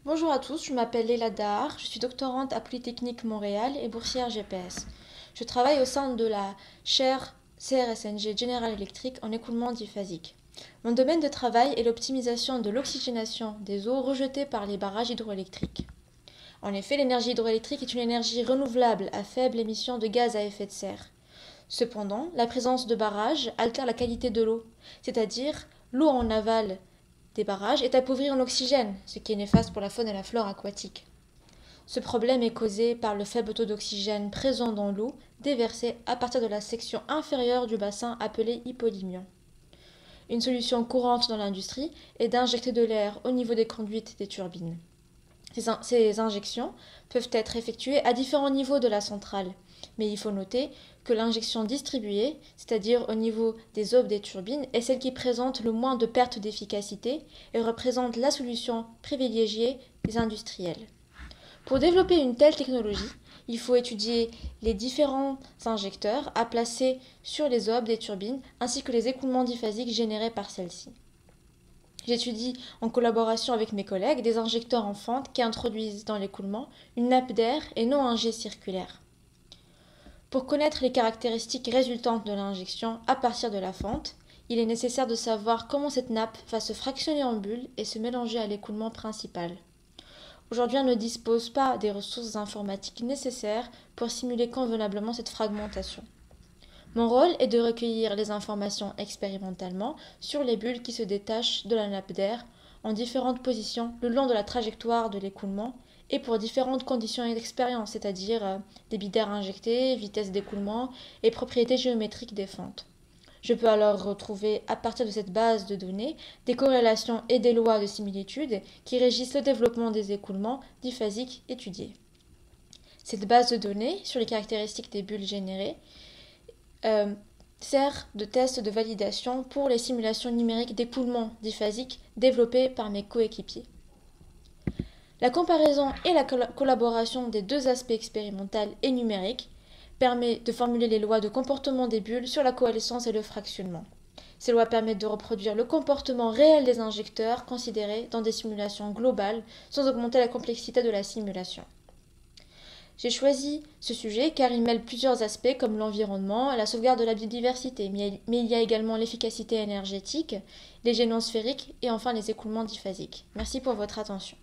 Bonjour à tous, je m'appelle Leila Dahar, je suis doctorante à Polytechnique Montréal et boursière GPS. Je travaille au sein de la chaire CRSNG General Electric en écoulement diphasique. Mon domaine de travail est l'optimisation de l'oxygénation des eaux rejetées par les barrages hydroélectriques. En effet, l'énergie hydroélectrique est une énergie renouvelable à faible émission de gaz à effet de serre. Cependant, la présence de barrages altère la qualité de l'eau, c'est-à-dire l'eau en aval des barrages est appauvrie en oxygène, ce qui est néfaste pour la faune et la flore aquatique. Ce problème est causé par le faible taux d'oxygène présent dans l'eau déversée à partir de la section inférieure du bassin appelée hypolymion. Une solution courante dans l'industrie est d'injecter de l'air au niveau des conduites des turbines. Ces injections peuvent être effectuées à différents niveaux de la centrale, mais il faut noter que l'injection distribuée, c'est-à-dire au niveau des aubes des turbines, est celle qui présente le moins de pertes d'efficacité et représente la solution privilégiée des industriels. Pour développer une telle technologie, il faut étudier les différents injecteurs à placer sur les aubes des turbines ainsi que les écoulements diphasiques générés par celles-ci. J'étudie en collaboration avec mes collègues des injecteurs en fente qui introduisent dans l'écoulement une nappe d'air et non un jet circulaire. Pour connaître les caractéristiques résultantes de l'injection à partir de la fente, il est nécessaire de savoir comment cette nappe va se fractionner en bulles et se mélanger à l'écoulement principal. Aujourd'hui, on ne dispose pas des ressources informatiques nécessaires pour simuler convenablement cette fragmentation. Mon rôle est de recueillir les informations expérimentalement sur les bulles qui se détachent de la nappe d'air en différentes positions le long de la trajectoire de l'écoulement et pour différentes conditions d'expérience, c'est-à-dire débit d'air injecté, vitesse d'écoulement et propriétés géométriques des fentes. Je peux alors retrouver à partir de cette base de données des corrélations et des lois de similitude qui régissent le développement des écoulements diphasiques étudiés. Cette base de données sur les caractéristiques des bulles générées sert de test de validation pour les simulations numériques d'écoulement diphasique développées par mes coéquipiers. La comparaison et la collaboration des deux aspects expérimental et numérique permet de formuler les lois de comportement des bulles sur la coalescence et le fractionnement. Ces lois permettent de reproduire le comportement réel des injecteurs considérés dans des simulations globales sans augmenter la complexité de la simulation. J'ai choisi ce sujet car il mêle plusieurs aspects comme l'environnement et la sauvegarde de la biodiversité, mais il y a également l'efficacité énergétique, les génoms sphériques et enfin les écoulements diphasiques. Merci pour votre attention.